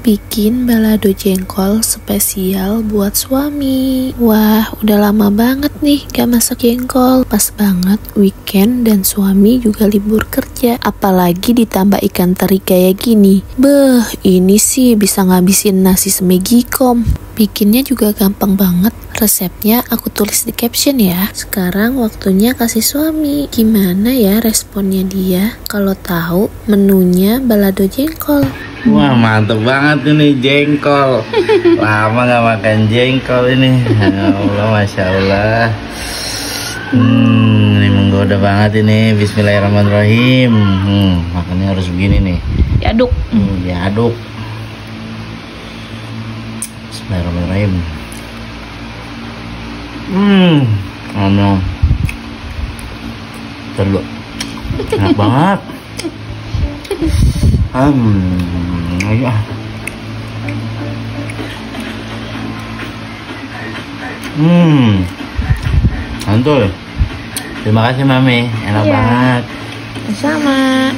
bikin balado jengkol spesial buat suami. Wah, udah lama banget nih gak masak jengkol. Pas banget weekend dan suami juga libur kerja. Apalagi ditambah ikan teri kayak gini. Beh, ini sih bisa ngabisin nasi semegikom. Bikinnya juga gampang banget. Resepnya aku tulis di caption ya. Sekarang waktunya kasih suami. Gimana ya responnya dia kalau tahu menunya balado jengkol? Wah, mantep banget ini jengkol. Lama gak makan jengkol ini. Ya Allah, Masya Allah. Ini menggoda banget ini. Bismillahirrahmanirrahim. Makannya harus begini nih. Diaduk. Diaduk. Bismillahirrahmanirrahim. Ngomong. Terlalu enak banget. Ayo. Mantul. Terima kasih Mami, enak banget. Sama.